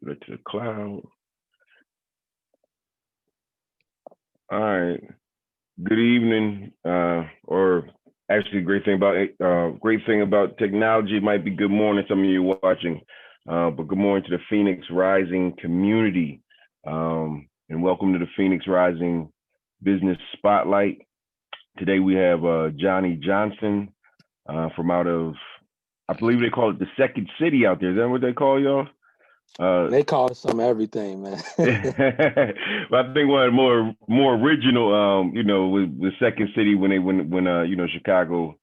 Put it to the cloud. All right. Good evening. Or actually, great thing about technology might be good morning. Some of you watching, but good morning to the Phoenix Rising community, and welcome to the Phoenix Rising Business Spotlight. Today we have Johnny Johnson from out of, I believe they call it the Second City out there. Is that what they call y'all? Uh, They call it some everything, man. but I think one of the more original, with Second City when Chicago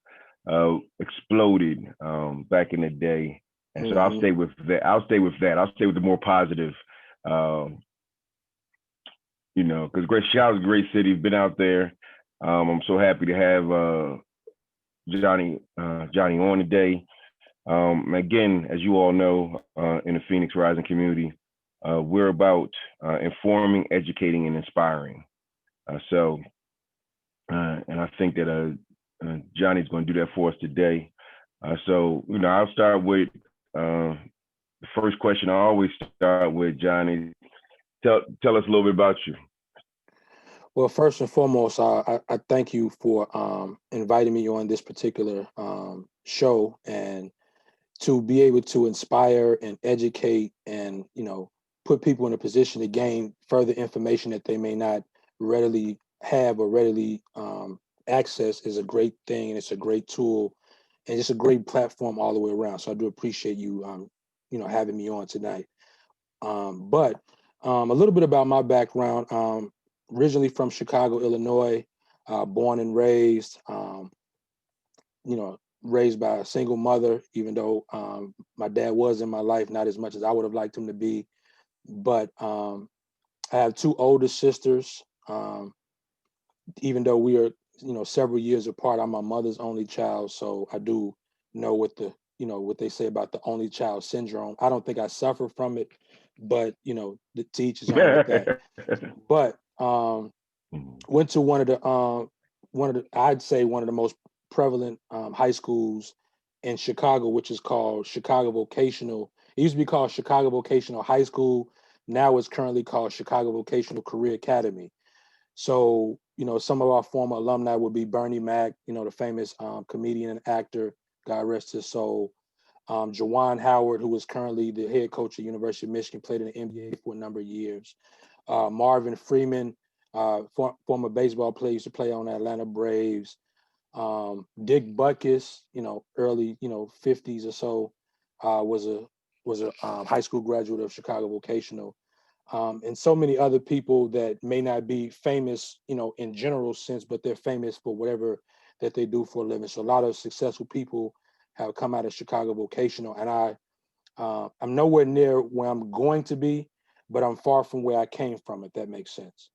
exploded back in the day, and so I'll hmm stay with that. I'll stay with that. I'll stay with the more positive, um, because great Chicago's a great city. Been out there. I'm so happy to have Johnny on today. Again, as you all know, in the Phoenix Rising community, we're about informing, educating, and inspiring. And I think that Johnny's going to do that for us today. I'll start with the first question. I always start with Johnny. Tell us a little bit about you. Well, first and foremost, I thank you for inviting me on this particular show and to be able to inspire and educate and put people in a position to gain further information that they may not readily have or readily access is a great thing, and it's a great tool, and it's a great platform all the way around. So I do appreciate you having me on tonight. But a little bit about my background. Originally from Chicago, Illinois, born and raised. Raised by a single mother, even though my dad was in my life, not as much as I would have liked him to be. But I have two older sisters. Even though we are, several years apart, I'm my mother's only child. So I do know what they say about the only child syndrome. I don't think I suffer from it, but the teach is on with that. But went to I'd say one of the most prevalent high schools in Chicago, which is called Chicago Vocational. It used to be called Chicago Vocational High School. Now it's currently called Chicago Vocational Career Academy. So, some of our former alumni would be Bernie Mac, the famous comedian and actor, God rest his soul. Jawan Howard, who is currently the head coach at University of Michigan, played in the NBA for a number of years. Marvin Freeman, former baseball player, used to play on the Atlanta Braves. Dick Butkus, early, 50s or so, was a high school graduate of Chicago Vocational. And so many other people that may not be famous, in general sense, but they're famous for whatever that they do for a living. So a lot of successful people have come out of Chicago Vocational, and I'm nowhere near where I'm going to be, but I'm far from where I came from, if that makes sense.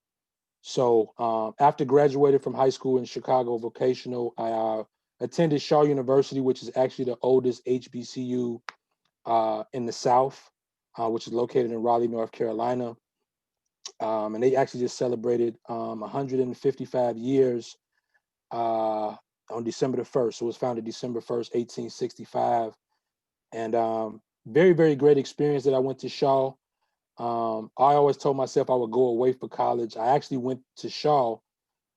So after graduated from high school in Chicago Vocational, I attended Shaw University, which is actually the oldest HBCU in the South, which is located in Raleigh, North Carolina. And they actually just celebrated 155 years on December the 1st. So it was founded December 1st, 1865. And very, very great experience that I went to Shaw. I always told myself I would go away for college. I actually went to Shaw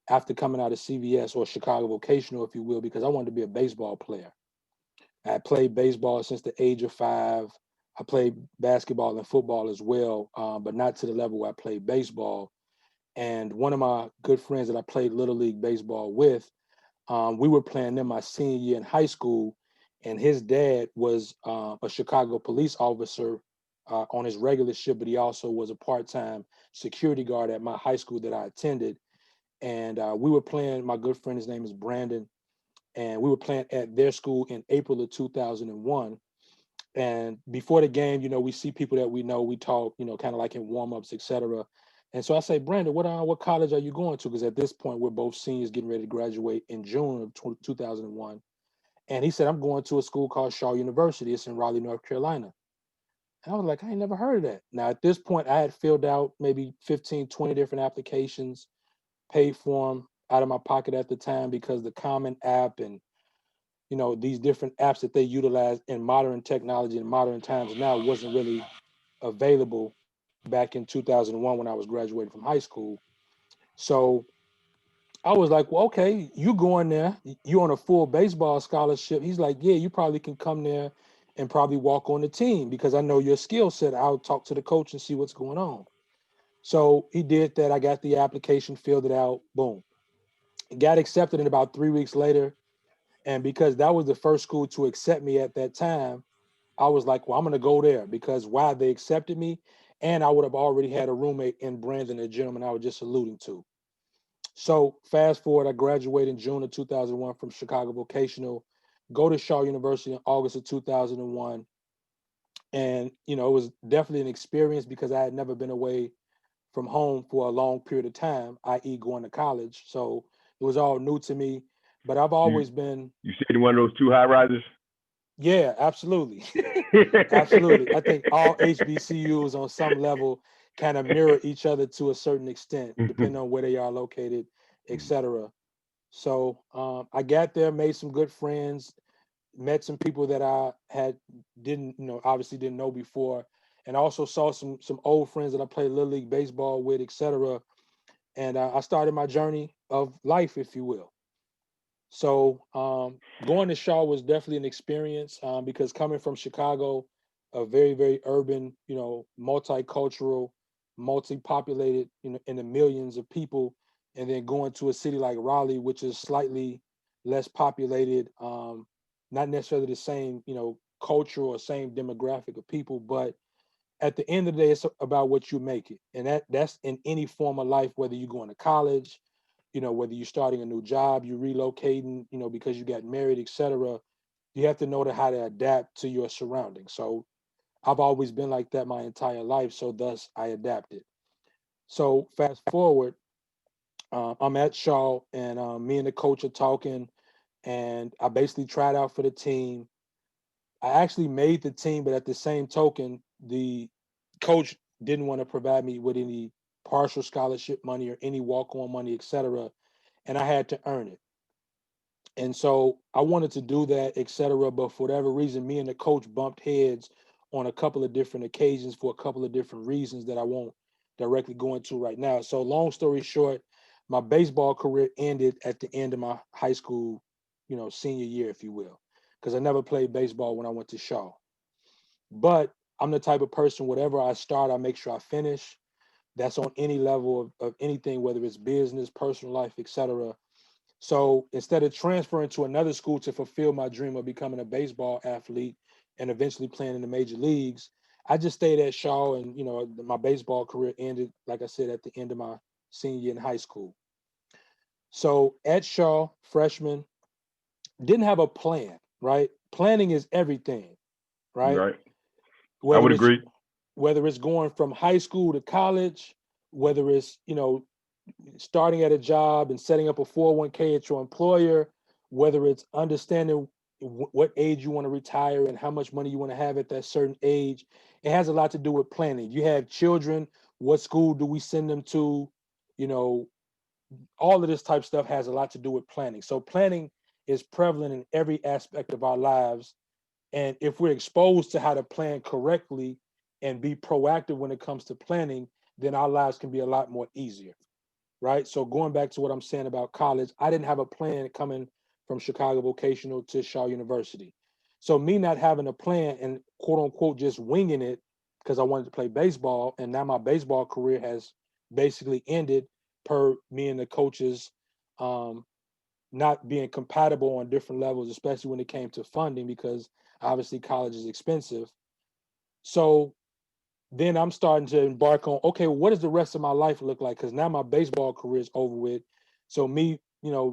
after coming out of CVS, or Chicago Vocational, if you will, because I wanted to be a baseball player. I played baseball since the age of 5. I played basketball and football as well, but not to the level where I played baseball. And one of my good friends that I played Little League baseball with, we were playing them my senior year in high school, and his dad was a Chicago police officer on his regular shift, but he also was a part-time security guard at my high school that I attended. And we were playing, my good friend, his name is Brandon, and we were playing at their school in April of 2001. And before the game, we see people that we know, we talk, kind of like in warm-ups, etc. And so I say, Brandon, what college are you going to? Because at this point, we're both seniors getting ready to graduate in June of 2001. And he said, I'm going to a school called Shaw University. It's in Raleigh, North Carolina. And I was like, I ain't never heard of that. Now, at this point, I had filled out maybe 15, 20 different applications, paid for them out of my pocket at the time, because the Common App and these different apps that they utilize in modern technology and modern times now wasn't really available back in 2001 when I was graduating from high school. So I was like, well, okay, you going there, you on a full baseball scholarship. He's like, yeah, you probably can come there and probably walk on the team because I know your skill set. I'll talk to the coach and see what's going on. So he did that. I got the application, filled it out, boom. Got accepted in about 3 weeks later. And because that was the first school to accept me at that time, I was like, well, I'm going to go there because why they accepted me. And I would have already had a roommate in Brandon, the gentleman I was just alluding to. So fast forward, I graduated in June of 2001 from Chicago Vocational, go to Shaw University in August of 2001. And, it was definitely an experience because I had never been away from home for a long period of time, i.e. going to college. So it was all new to me, but I've You always been, you stayed in one of those two high rises? yeah, absolutely. Absolutely. I think all HBCUs on some level kind of mirror each other to a certain extent, depending on where they are located, etc. So I got there, made some good friends, met some people that I had didn't, obviously didn't know before, and also saw some old friends that I played little league baseball with, etc. And I started my journey of life, if you will. So going to Shaw was definitely an experience because coming from Chicago, a very, very urban, multicultural, multi-populated, in the millions of people, and then going to a city like Raleigh, which is slightly less populated, not necessarily the same, culture or same demographic of people, but at the end of the day, it's about what you make it. And that's in any form of life, whether you're going to college, whether you're starting a new job, you're relocating, because you got married, etc. You have to know how to adapt to your surroundings. So I've always been like that my entire life. So thus I adapted. So fast forward, I'm at Shaw and me and the coach are talking and I basically tried out for the team. I actually made the team, but at the same token, the coach didn't want to provide me with any partial scholarship money or any walk-on money, etc. And I had to earn it. And so I wanted to do that, etc. But for whatever reason, me and the coach bumped heads on a couple of different occasions for a couple of different reasons that I won't directly go into right now. So long story short, my baseball career ended at the end of my high school, senior year, if you will, because I never played baseball when I went to Shaw. But I'm the type of person, whatever I start, I make sure I finish. That's on any level of anything, whether it's business, personal life, etc. So instead of transferring to another school to fulfill my dream of becoming a baseball athlete and eventually playing in the major leagues, I just stayed at Shaw and, my baseball career ended, like I said, at the end of my senior year in high school. So at Shaw, freshman, didn't have a plan, right? Planning is everything, right? Right. I Whether would it's agree. whether it's going from high school to college, whether it's, starting at a job and setting up a 401k at your employer, whether it's understanding what age you want to retire and how much money you want to have at that certain age, it has a lot to do with planning. You have children, what school do we send them to? You know, all of this type of stuff has a lot to do with planning. So planning is prevalent in every aspect of our lives. And if we're exposed to how to plan correctly and be proactive when it comes to planning, then our lives can be a lot more easier, right? So going back to what I'm saying about college, I didn't have a plan coming from Chicago Vocational to Shaw University. So me not having a plan and quote unquote just winging it because I wanted to play baseball, and now my baseball career has basically ended per me and the coaches um, not being compatible on different levels, especially when it came to funding, because obviously college is expensive. So then I'm starting to embark on, okay, what does the rest of my life look like? Because now my baseball career is over with. So me,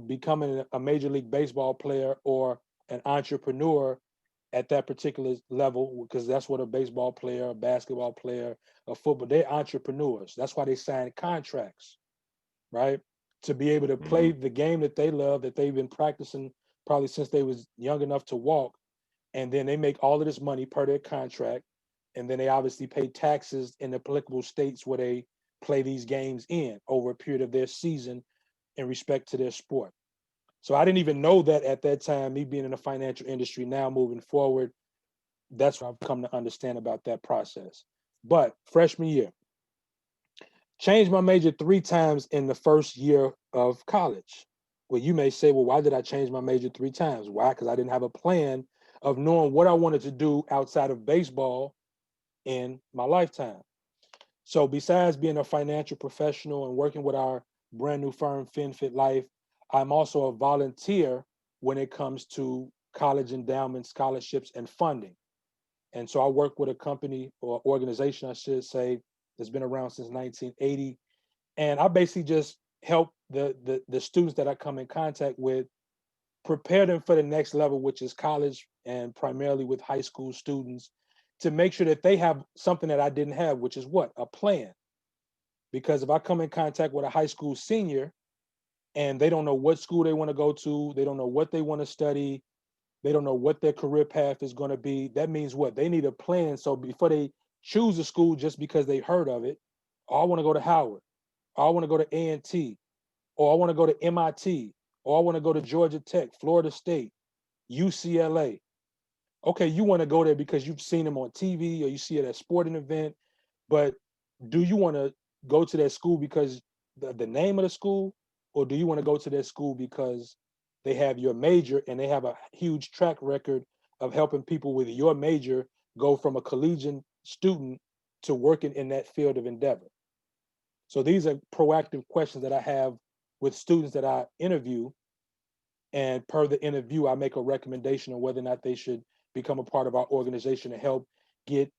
becoming a major league baseball player or an entrepreneur at that particular level, because that's what a baseball player, a basketball player, a football, they're entrepreneurs. That's why they sign contracts, right? To be able to Mm-hmm. play the game that they love, that they've been practicing probably since they was young enough to walk, and then they make all of this money per their contract, and then they obviously pay taxes in the applicable states where they play these games in over a period of their season in respect to their sport. So I didn't even know that at that time, me being in the financial industry now moving forward, that's what I've come to understand about that process. But freshman year, changed my major 3 times in the first year of college. Well, you may say, well, why did I change my major 3 times? Why? Because I didn't have a plan of knowing what I wanted to do outside of baseball in my lifetime. So besides being a financial professional and working with our brand new firm, FinFit Life, I'm also a volunteer when it comes to college endowments, scholarships, and funding. And so I work with a company or organization, I should say, that's been around since 1980. And I basically just help the students that I come in contact with prepare them for the next level, which is college, and primarily with high school students, to make sure that they have something that I didn't have, which is what? A plan. Because if I come in contact with a high school senior and they don't know what school they want to go to, they don't know what they want to study, they don't know what their career path is going to be, that means what? They need a plan. So before they choose a school just because they heard of it, oh, I want to go to Howard, or I want to go to A&T, or I want to go to MIT, or I want to go to Georgia Tech, Florida State, UCLA. Okay, you want to go there because you've seen them on TV or you see it at a sporting event, but do you want to go to that school because the name of the school, or do you want to go to that school because they have your major and they have a huge track record of helping people with your major go from a collegiate student to working in that field of endeavor? So these are proactive questions that I have with students that I interview, and per the interview, I make a recommendation on whether or not they should become a part of our organization to help get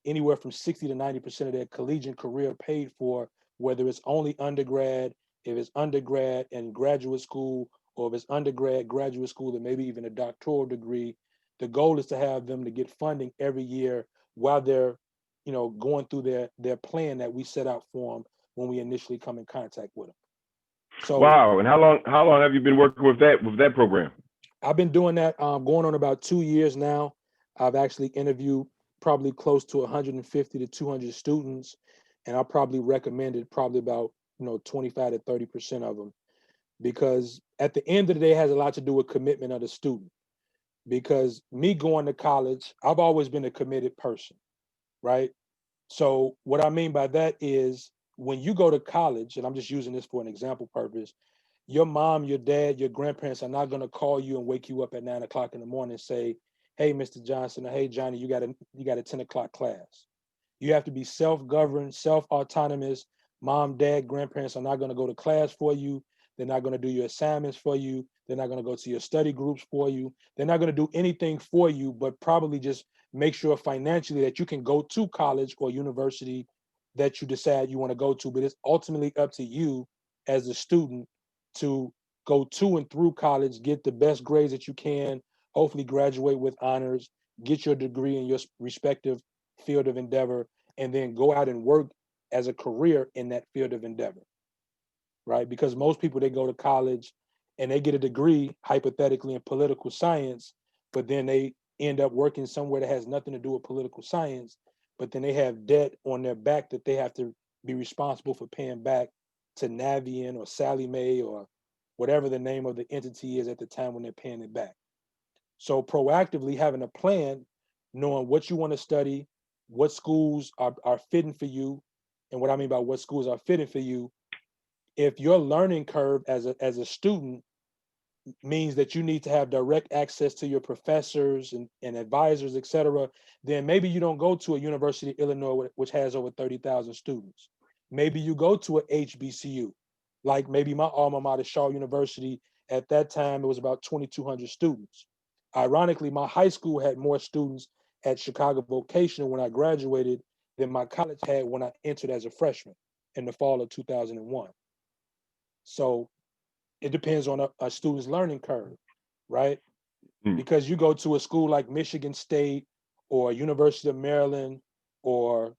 anywhere from 60 to 90% of their collegiate career paid for, whether it's only undergrad, if it's undergrad and graduate school, or if it's undergrad, graduate school, and maybe even a doctoral degree. The goal is to have them to get funding every year while they're, going through their plan that we set out for them when we initially come in contact with them. So Wow. And how long have you been working with that program? I've been doing that going on about 2 years now. I've actually interviewed probably close to 150 to 200 students, and I probably recommended probably about 25 to 30% of them, because at the end of the day, it has a lot to do with commitment of the student. Because me going to college, I've always been a committed person, right? So what I mean by that is when you go to college, and I'm just using this for an example purpose, your mom, your dad, your grandparents are not going to call you and wake you up at 9 o'clock in the morning and say, "Hey, Mr. Johnson," or "Hey, Johnny, you got a 10 o'clock class." You have to be self-governed, self-autonomous. Mom, dad, grandparents are not going to go to class for you. They're not going to do your assignments for you. They're not going to go to your study groups for you. They're not going to do anything for you, but probably just make sure financially that you can go to college or university that you decide you want to go to. But it's ultimately up to you as a student to go to and through college, get the best grades that you can, hopefully graduate with honors, get your degree in your respective field of endeavor, and then go out and work as a career in that field of endeavor, right? Because most people, they go to college and they get a degree hypothetically in political science, but then they end up working somewhere that has nothing to do with political science, but then they have debt on their back that they have to be responsible for paying back to Navient or Sally Mae or whatever the name of the entity is at the time when they're paying it back. So proactively having a plan, knowing what you want to study, what schools are fitting for you. And what I mean by what schools are fitting for you, if your learning curve as a student means that you need to have direct access to your professors and advisors, et cetera, then maybe you don't go to a University of Illinois, which has over 30,000 students. Maybe you go to a HBCU, like maybe my alma mater, Shaw University. At that time, it was about 2,200 students. Ironically, my high school had more students at Chicago Vocational when I graduated than my college had when I entered as a freshman in the fall of 2001. So it depends on a student's learning curve, right? Hmm. Because you go to a school like Michigan State or University of Maryland or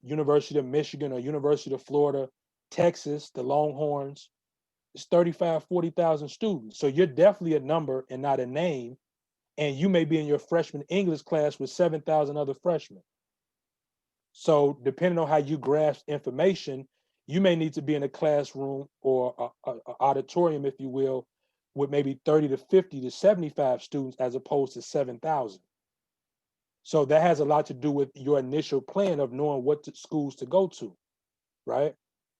University of Michigan or University of Florida, Texas, the Longhorns, it's 35, 40,000 students. So you're definitely a number and not a name. And you may be in your freshman English class with 7,000 other freshmen. So depending on how you grasp information, you may need to be in a classroom or a auditorium, if you will, with maybe 30 to 50 to 75 students as opposed to 7,000. So that has a lot to do with your initial plan of knowing what schools to go to, right?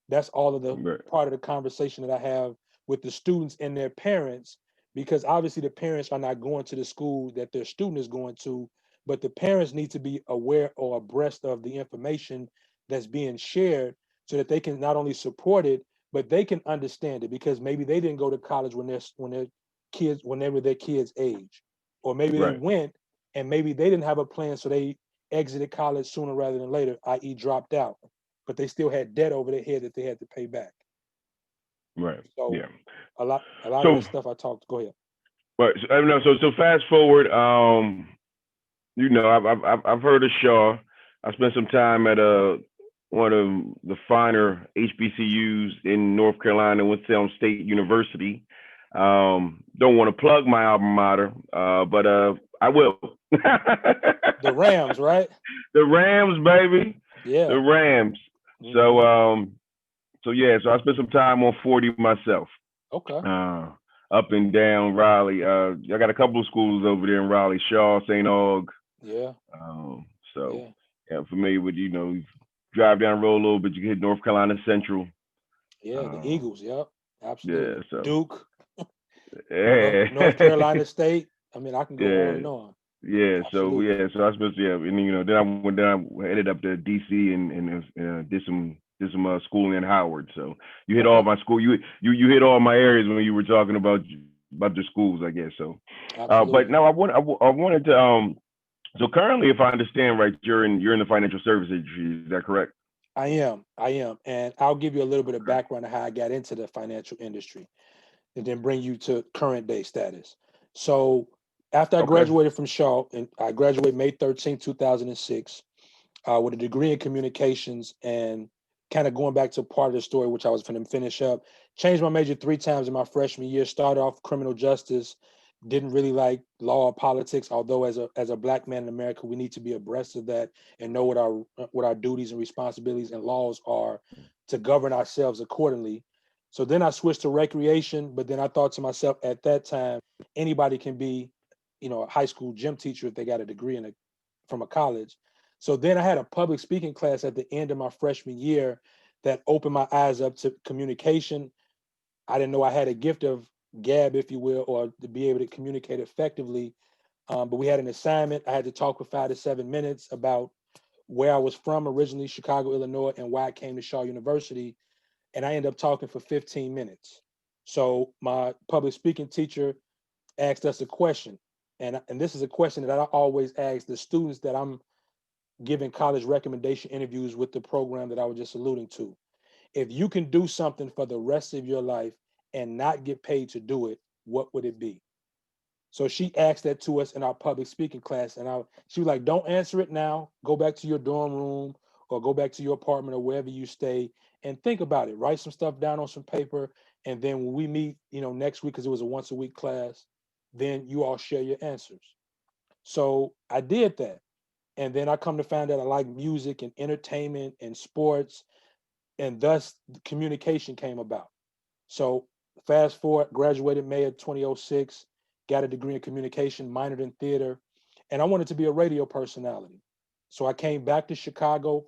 That's all of the Right. part of the conversation that I have with the students and their parents, because obviously the parents are not going to the school that their student is going to, but the parents need to be aware or abreast of the information that's being shared so that they can not only support it, but they can understand it, because maybe they didn't go to college when their kids when they were their kids' age, or maybe they Right. went and maybe they didn't have a plan, so they exited college sooner rather than later, i.e., dropped out, but they still had debt over their head that they had to pay back. Right. So Yeah. a lot of So, that stuff I talked. Go ahead. but I know. So fast forward. I've heard of Shaw. I spent some time at one of the finer HBCUs in North Carolina, Winston State University. Don't want to plug my alma mater, but I will. The Rams, right? The Rams, baby, the Yeah. Rams. So, Hmm. yeah, so I spent some time on 40 myself, Okay. uh, up and down Raleigh. I got a couple of schools over there in Raleigh, Shaw, St. Aug. Yeah. Um, so, Yeah. yeah, I'm familiar with, drive down the road a little bit, you can hit North Carolina Central. Yeah. The Um, Eagles. Yep. yeah, Absolutely. so, Duke, yeah, North Carolina State. I mean, I can go on yeah, and on. yeah. So, Absolutely. so I suppose, yeah, and then I headed up to DC and did some schooling in Howard. So you hit all Okay. my school, you hit all my areas when you were talking about the schools, I guess. So, but Absolutely. now I wanted to so currently, if I understand right, you're in the financial service industry. Is that correct? I am. I am. And I'll give you a little bit of background on how I got into the financial industry and then bring you to current day status. So after I Okay. graduated from Shaw, and I graduated May 13th, 2006, with a degree in communications, and kind of going back to part of the story, which I was going to finish up. Changed my major three times in my freshman year. Started off criminal justice. Didn't really like law or politics, although as a black man in America, we need to be abreast of that and know what our duties and responsibilities and laws are to govern ourselves accordingly. So then I switched to recreation, but then I thought to myself at that time, anybody can be, a high school gym teacher if they got a degree from a college. So then I had a public speaking class at the end of my freshman year that opened my eyes up to communication. I didn't know I had a gift of gab, if you will, or to be able to communicate effectively. But we had an assignment. I had to talk for 5 to 7 minutes about where I was from originally, Chicago, Illinois, and why I came to Shaw University. And I ended up talking for 15 minutes. So my public speaking teacher asked us a question. And this is a question that I always ask the students that I'm giving college recommendation interviews with the program that I was just alluding to. If you can do something for the rest of your life and not get paid to do it, what would it be? So she asked that to us in our public speaking class, and she was like, "Don't answer it now. Go back to your dorm room or go back to your apartment or wherever you stay and think about it. Write some stuff down on some paper, and then when we meet, next week, because it was a once a week class, then you all share your answers." So I did that. And then I come to find out I like music and entertainment and sports, and thus communication came about. So fast forward, graduated May of 2006, got a degree in communication, minored in theater, and I wanted to be a radio personality. So I came back to Chicago,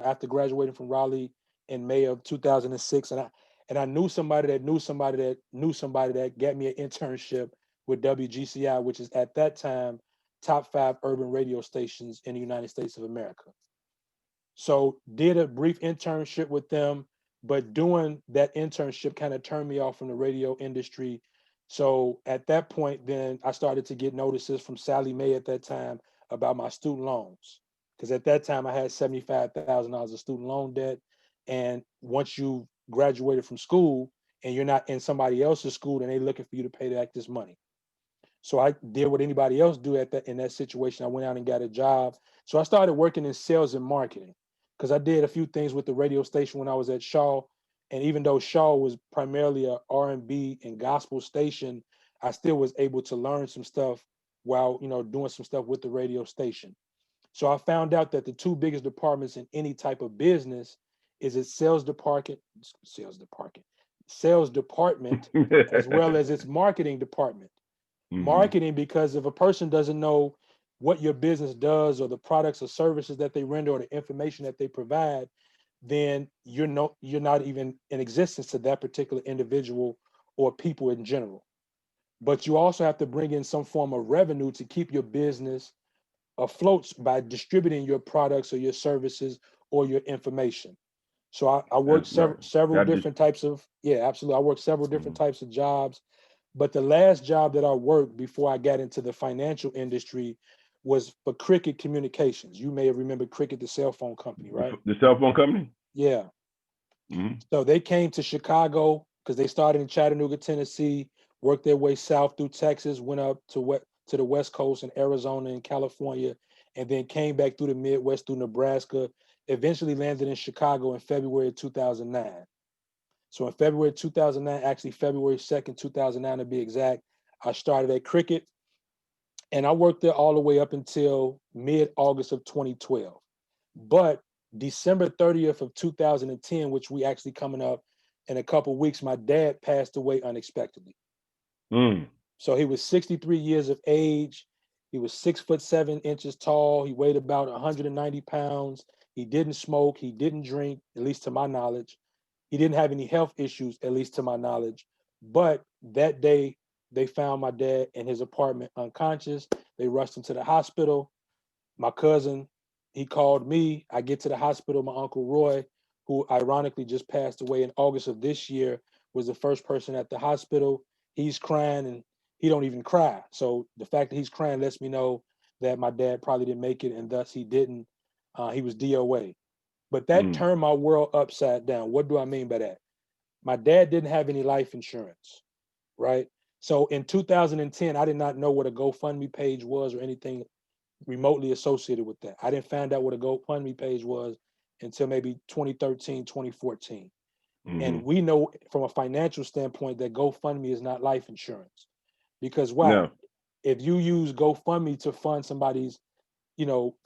after graduating from Raleigh in May of 2006, and I knew somebody that knew somebody that knew somebody that got me an internship with WGCI, which is at that time top 5 urban radio stations in the United States of America. So did a brief internship with them, but doing that internship kind of turned me off from the radio industry. So at that point, then I started to get notices from Sally Mae at that time about my student loans. Because at that time I had $75,000 of student loan debt. And once you graduated from school and you're not in somebody else's school, then they looking for you to pay back this money. So I did what anybody else do in that situation. I went out and got a job. So I started working in sales and marketing because I did a few things with the radio station when I was at Shaw. And even though Shaw was primarily a R&B and gospel station, I still was able to learn some stuff while, doing some stuff with the radio station. So I found out that the two biggest departments in any type of business is its sales department, as well as its marketing department. Hmm. Marketing, because if a person doesn't know what your business does or the products or services that they render or the information that they provide, then you're not even in existence to that particular individual or people in general. But you also have to bring in some form of revenue to keep your business afloat by distributing your products or your services or your information. So I worked Right. several That just different types of, yeah, absolutely. I worked several different mhm. types of jobs. But the last job that I worked before I got into the financial industry was for Cricket Communications. You may have remembered Cricket, the cell phone company, right? The cell phone company. Yeah. Hmm. So they came to Chicago because they started in Chattanooga, Tennessee, worked their way south through Texas, went up to the West Coast in Arizona and California, and then came back through the Midwest through Nebraska. Eventually landed in Chicago in February of 2009. So in February 2009, actually February 2nd, 2009 to be exact, I started at Cricket, and I worked there all the way up until mid-August of 2012. But December 30th of 2010, which we actually coming up in a couple of weeks, my dad passed away unexpectedly. Mm. So he was 63 years of age. He was 6'7" tall. He weighed about 190 pounds. He didn't smoke. He didn't drink, at least to my knowledge. He didn't have any health issues, at least to my knowledge. But that day, they found my dad in his apartment unconscious. They rushed him to the hospital. My cousin, he called me. I get to the hospital. My uncle Roy, who ironically just passed away in August of this year, was the first person at the hospital. He's crying and he don't even cry. So the fact that he's crying lets me know that my dad probably didn't make it, and thus he didn't. He was DOA. But that Mm. turned my world upside down. What do I mean by that? My dad didn't have any life insurance, right? So in 2010, I did not know what a GoFundMe page was or anything remotely associated with that. I didn't find out what a GoFundMe page was until maybe 2013, 2014. And Hmm. we know from a financial standpoint that GoFundMe is not life insurance. Because why? No. If you use GoFundMe to fund somebody's,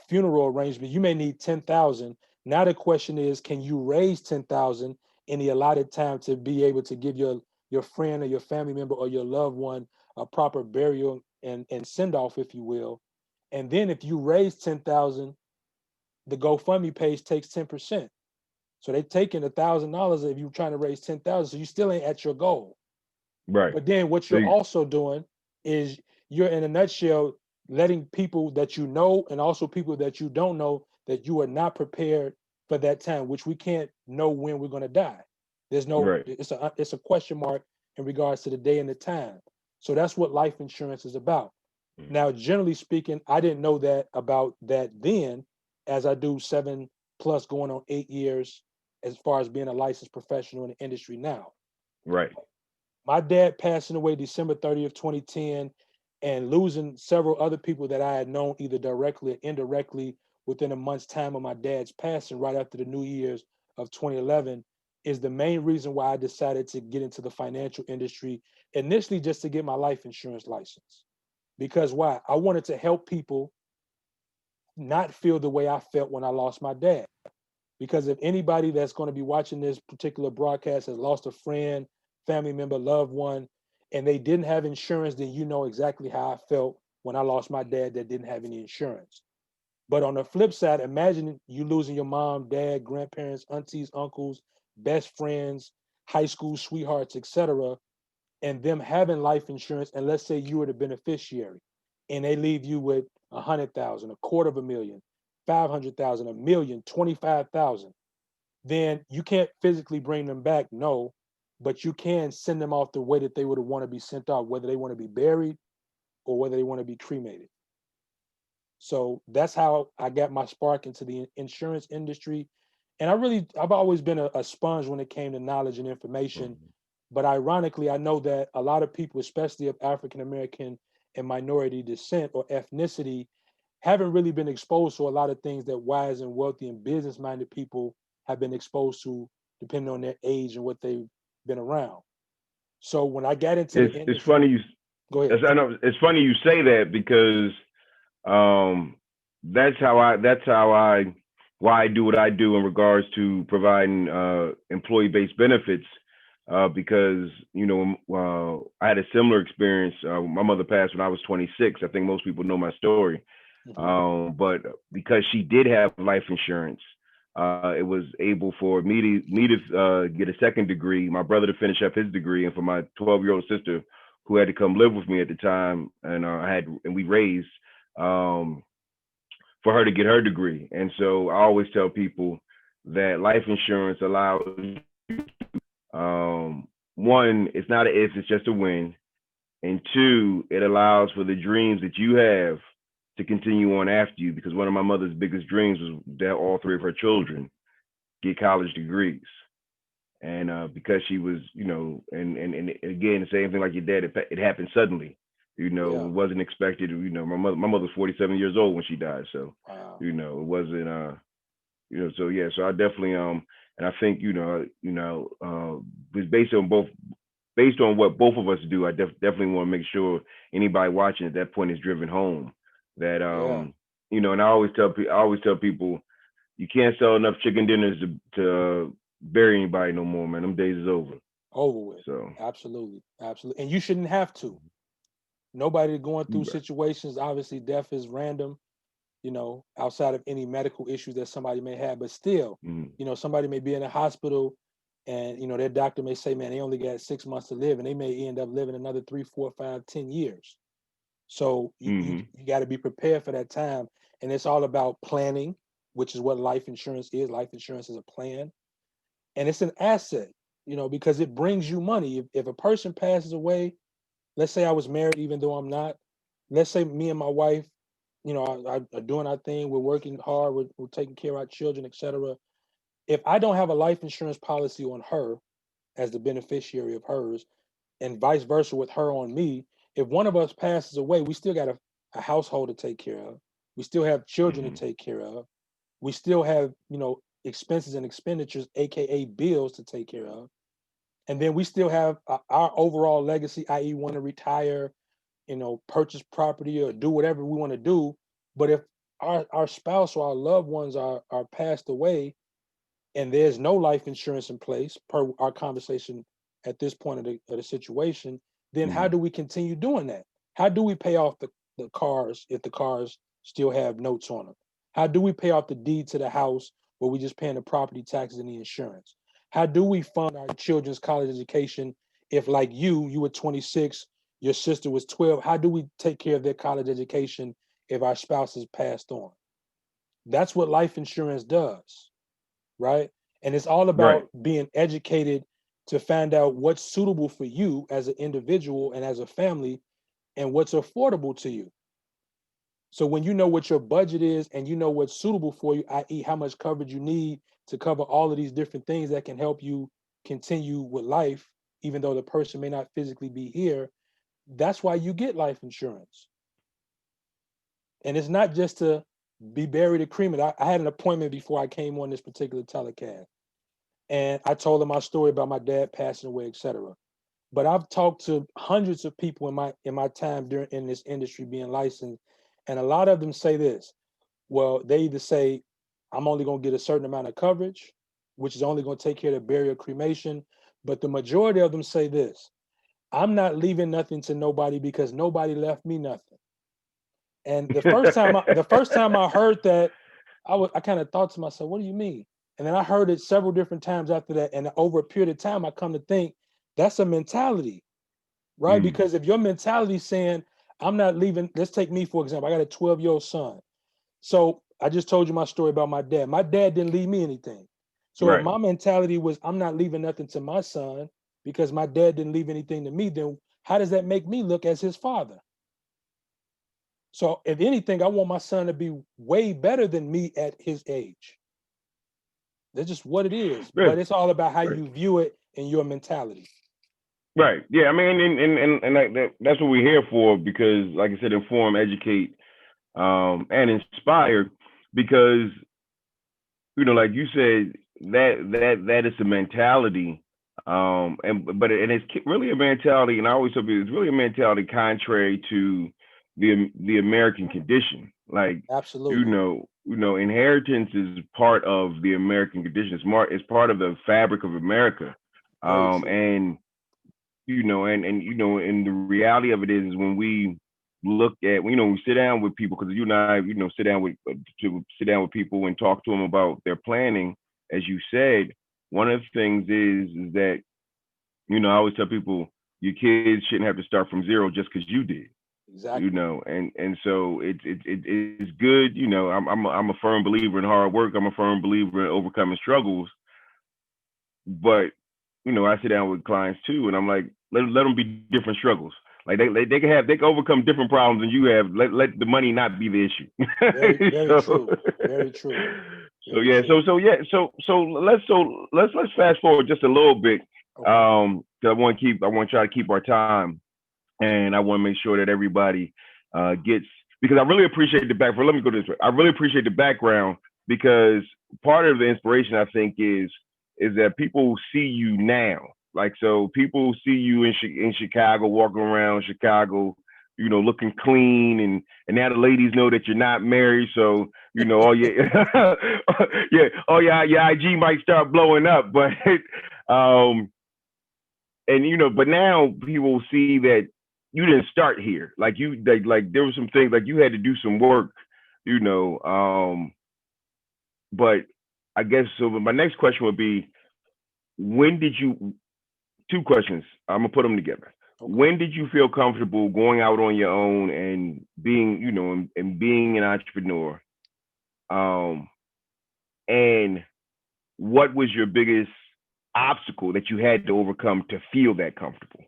funeral arrangement, you may need 10,000. Now the question is, can you raise 10,000 in the allotted time to be able to give your friend or your family member or your loved one a proper burial and send off, if you will? And then if you raise 10,000, the GoFundMe page takes 10%. So they taking $1,000 if you're trying to raise 10,000. So you still ain't at your goal. Right. But then what So you're also doing is you're in a nutshell letting people that you know and also people that you don't know that you are not prepared for that time, which we can't know when we're going to die. There's no right. it's a question mark in regards to the day and the time. So that's what life insurance is about. Mhm. Now, generally speaking, I didn't know that about that then, as I do 7+ going on 8 years as far as being a licensed professional in the industry now. Right. My dad passing away December 30th, 2010, and losing several other people that I had known either directly or indirectly within a month's time of my dad's passing right after the New Year's of 2011 is the main reason why I decided to get into the financial industry, initially just to get my life insurance license. Because why? I wanted to help people not feel the way I felt when I lost my dad. Because if anybody that's going to be watching this particular broadcast has lost a friend, family member, loved one, and they didn't have insurance, then you know exactly how I felt when I lost my dad that didn't have any insurance. But on the flip side, imagine you losing your mom, dad, grandparents, aunties, uncles, best friends, high school sweethearts, etc., and them having life insurance, and let's say you were the beneficiary, and they leave you with 100,000, a quarter of a million, 500,000, a million, 25,000, then you can't physically bring them back, no, but you can send them off the way that they would want to be sent off, whether they want to be buried or whether they want to be cremated. So that's how I got my spark into the insurance industry. And I've always been a sponge when it came to knowledge and information. Mhm. But ironically, I know that a lot of people, especially of African American and minority descent or ethnicity, haven't really been exposed to a lot of things that wise and wealthy and business minded people have been exposed to, depending on their age and what they've been around. So when I got into the It's funny industry, go ahead. I know it's funny you say that because um that's how I why I do what I do in regards to providing employee based benefits because I had a similar experience. My mother passed when I was 26. I think most people know my story. Hmm. But because she did have life insurance, it was able for me to get a second degree, my brother to finish up his degree, and for my 12-year-old sister who had to come live with me at the time, and we raised um, for her to get her degree. And so I always tell people that life insurance allows one, it's not an if, it's just a win. And two, it allows for the dreams that you have to continue on after you. Because one of my mother's biggest dreams was that all three of her children get college degrees. And because she was, and again, the same thing like your dad, it happened suddenly. Yeah. It wasn't expected. My mother was 47 years old when she died, so Wow. it wasn't. So yeah, so I definitely and I think was based on what both of us do. I definitely want to make sure anybody watching at that point is driven home that Yeah. and I always tell people you can't sell enough chicken dinners to bury anybody no more, man. Them days is over. Over with. So Absolutely. Absolutely. And you shouldn't have to. Nobody going through right. situations, obviously death is random, outside of any medical issues that somebody may have, but still, Mm-hmm. somebody may be in a hospital and their doctor may say, man, they only got 6 months to live and they may end up living another 3, 4, 5, 10 years. So you got to be prepared for that time. And it's all about planning, which is what life insurance is. Life insurance is a plan and it's an asset, because it brings you money. If a person passes away, let's say I was married, even though I'm not, let's say me and my wife, are doing our thing, we're working hard, we're taking care of our children, etc. If I don't have a life insurance policy on her as the beneficiary of hers, and vice versa with her on me, if one of us passes away, we still got a household to take care of. We still have children to Mm-hmm. take care of. We still have, expenses and expenditures, aka bills to take care of. And then we still have our overall legacy, i.e., want to retire, purchase property or do whatever we want to do. But if our spouse or our loved ones are passed away and there's no life insurance in place per our conversation at this point of the situation, then how Mm-hmm. do we continue doing that? How do we pay off the cars if the cars still have notes on them? How do we pay off the deed to the house where we just paying the property taxes and the insurance? How do we fund our children's college education if, like you were 26, your sister was 12? How do we take care of their college education if our spouses passed on? That's what life insurance does, right? And it's all Right. about being educated to find out what's suitable for you as an individual and as a family and what's affordable to you. So when you know what your budget is and you know what's suitable for you, i.e., how much coverage you need to cover all of these different things that can help you continue with life, even though the person may not physically be here, that's why you get life insurance. And it's not just to be buried or cremated. I had an appointment before I came on this particular telecast and I told them my story about my dad passing away, etc. But I've talked to hundreds of people in my time during in this industry being licensed, and a lot of them say this. Well, they either say, I'm only gonna get a certain amount of coverage, which is only gonna take care of the burial cremation. But the majority of them say this: I'm not leaving nothing to nobody because nobody left me nothing. And the first time I heard that, I kind of thought to myself, what do you mean? And then I heard it several different times after that. And over a period of time, I come to think that's a mentality, right? mm, Because if your mentality is saying, I'm not leaving, let's take me for example. I got a 12-year-old son. So I just told you my story about my dad. My dad didn't leave me anything. So if right. my mentality was I'm not leaving nothing to my son because my dad didn't leave anything to me, then how does that make me look as his father? So if anything, I want my son to be way better than me at his age. That's just what it is. Yeah, But it's all about how right. you view it and your mentality. Right. Yeah. I mean, and like that's what we're here for because, like I said, inform, educate, and inspire. Because like you said, that is a mentality, and it's really a mentality, and I always tell people it's really a mentality contrary to the American condition. Like Absolutely. inheritance is part of the American condition. It's part of the fabric of America, Very true. and and the reality of it is when we look at, we sit down with people, because you and I, sit down with people and talk to them about their planning. As you said, one of the things is that, I always tell people, your kids shouldn't have to start from zero just because you did. Exactly. And so it's good. I'm a firm believer in hard work. I'm a firm believer in overcoming struggles. But I sit down with clients too, and I'm like, let them be different struggles. Like they can overcome different problems than you have. Let the money not be the Very, issue. very so true. Very true. so Very yeah, true. let's fast forward just a little bit. Okay. 'Cause I want to try to keep our time, and I want to make sure that everybody gets, because I really appreciate the background. Let me go this way. I really appreciate the background, because part of the inspiration, I think, is that people see you now. Like, so people see you in Chicago, walking around Chicago, looking clean, and now the ladies know that you're not married. So all your yeah, your IG might start blowing up, but um, and but now people see that you didn't start here. Like, like there were some things, like you had to do some work, you know. But I guess so. My next question would be, when did you? Two questions. I'm gonna put them together. Okay. When did you feel comfortable going out on your own and being, and being an entrepreneur? Um, and what was your biggest obstacle that you had to overcome to feel that comfortable?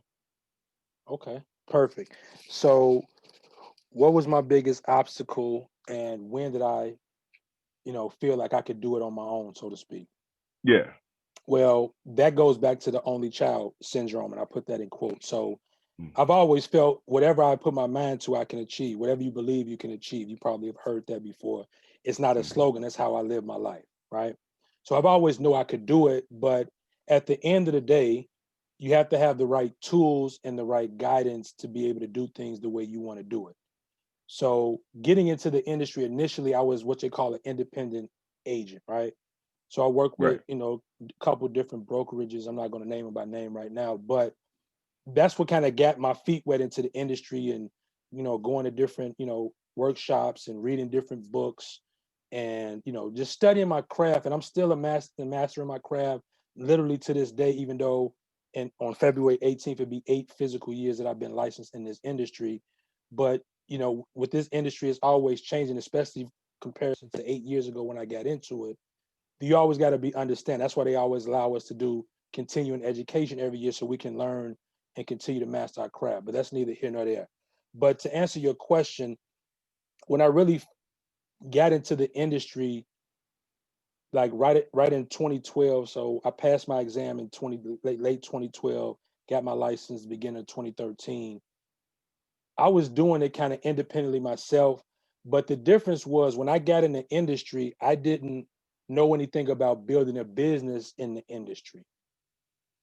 Okay. Perfect. So, what was my biggest obstacle, and when did I, feel like I could do it on my own, so to speak? Yeah. Well, that goes back to the only child syndrome, and I put that in quotes. So, Mm. I've always felt whatever I put my mind to, I can achieve. Whatever you believe, you can achieve. You probably have heard that before. It's not a Mhm. slogan, that's how I live my life, right? So I've always knew I could do it, but at the end of the day, you have to have the right tools and the right guidance to be able to do things the way you want to do it. So getting into the industry initially, I was what they call an independent agent, right? So I work Right. with, a couple different brokerages. I'm not going to name them by name right now, but that's what kind of got my feet wet into the industry, and going to different workshops and reading different books, and just studying my craft. And I'm still a master in my craft, literally to this day, even though and on February 18th it'll be 8 physical years that I've been licensed in this industry. But with this industry, it's always changing, especially comparison to 8 years ago when I got into it. You always got to be understand. That's why they always allow us to do continuing education every year so we can learn and continue to master our craft. But that's neither here nor there. But to answer your question, when I really got into the industry, like right in 2012, so I passed my exam in 20 late 2012, got my license beginning of 2013. I was doing it kind of independently myself, but the difference was when I got in the industry, I didn't know anything about building a business in the industry.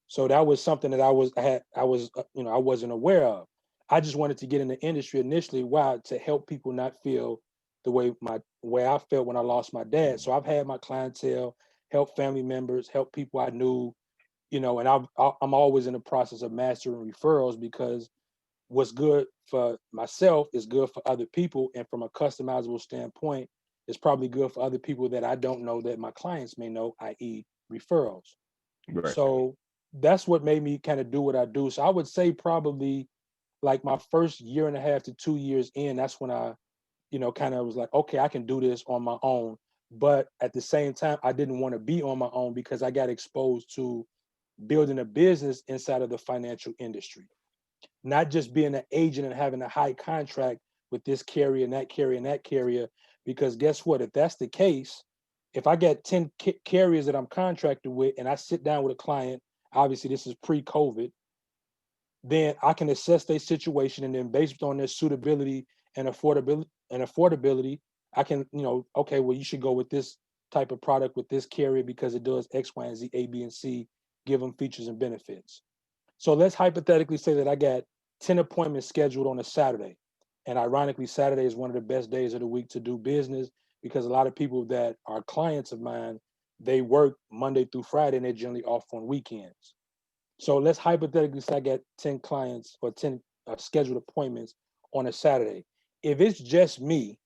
So that was something that I wasn't aware of. I just wanted to get in the industry initially. Why? To help people not feel the way I felt when I lost my dad. So I've had my clientele, help family members, help people I knew, and I'm always in the process of mastering referrals, because what's good for myself is good for other people, and from a customizable standpoint, it's probably good for other people that I don't know that my clients may know, i.e., referrals. Right. So that's what made me kind of do what I do. So I would say probably like my first year and a half to 2 years in, that's when I, kind of was like, okay, I can do this on my own. But at the same time, I didn't want to be on my own because I got exposed to building a business inside of the financial industry, not just being an agent and having a high contract with this carrier and that carrier and that carrier. Because guess what? If that's the case, if I got 10 carriers that I'm contracted with and I sit down with a client, obviously this is pre-COVID, then I can assess their situation, and then based on their suitability and affordability, I can, okay, well, you should go with this type of product with this carrier because it does X, Y, and Z, A, B, and C, give them features and benefits. So let's hypothetically say that I got 10 appointments scheduled on a Saturday. And ironically, Saturday is one of the best days of the week to do business, because a lot of people that are clients of mine, they work Monday through Friday and they're generally off on weekends. So let's hypothetically say I got 10 clients or 10 scheduled appointments on a Saturday. If it's just me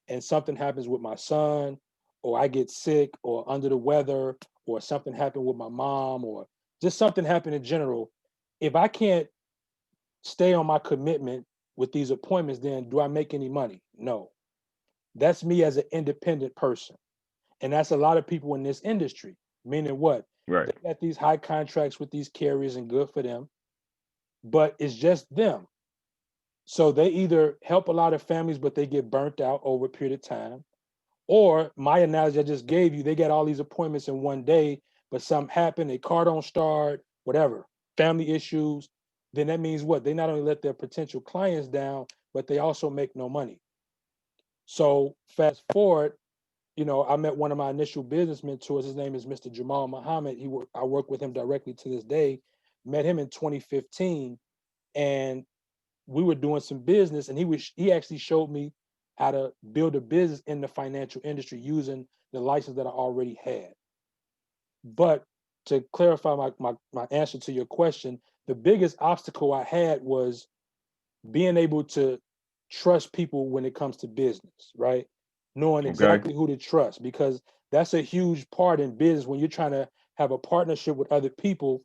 and something happens with my son, or I get sick or under the weather, or something happened with my mom, or just something happened in general, if I can't stay on my commitment with these appointments, then do I make any money? No. That's me as an independent person. And that's a lot of people in this industry. Meaning what? Right. They got these high contracts with these carriers and good for them, but it's just them. So they either help a lot of families, but they get burnt out over a period of time. Or my analogy I just gave you, they got all these appointments in one day, but something happened, their car don't start, whatever, family issues. Then that means what? They not only let their potential clients down, but they also make no money. So fast forward, I met one of my initial business mentors. His name is Mr. Jamal Muhammad. I work with him directly to this day. Met him in 2015, and we were doing some business, and he actually showed me how to build a business in the financial industry using the license that I already had. But to clarify my answer to your question, the biggest obstacle I had was being able to trust people when it comes to business, right? Knowing Okay. exactly who to trust, because that's a huge part in business. When you're trying to have a partnership with other people,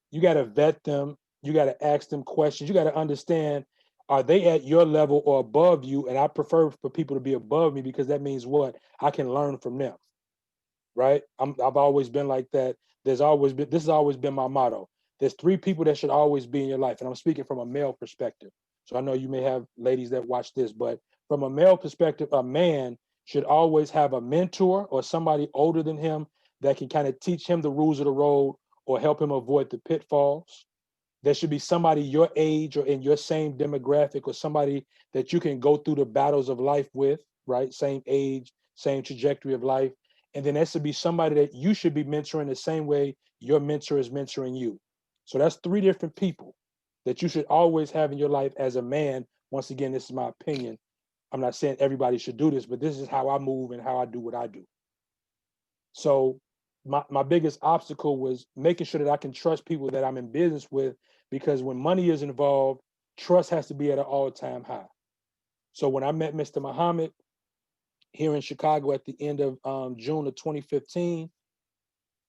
you got to vet them, you got to ask them questions, you got to understand, are they at your level or above you? And I prefer for people to be above me, because that means what? I can learn from them, right? I've always been like that. This has always been my motto. There's three people that should always be in your life. And I'm speaking from a male perspective. So I know you may have ladies that watch this, but from a male perspective, a man should always have a mentor or somebody older than him that can kind of teach him the rules of the road or help him avoid the pitfalls. There should be somebody your age or in your same demographic, or somebody that you can go through the battles of life with, right? Same age, same trajectory of life. And then there should be somebody that you should be mentoring the same way your mentor is mentoring you. So that's three different people that you should always have in your life as a man. Once again, this is my opinion. I'm not saying everybody should do this, but this is how I move and how I do what I do. So my biggest obstacle was making sure that I can trust people that I'm in business with, because when money is involved, trust has to be at an all-time high. So when I met Mr. Muhammad here in Chicago at the end of June of 2015,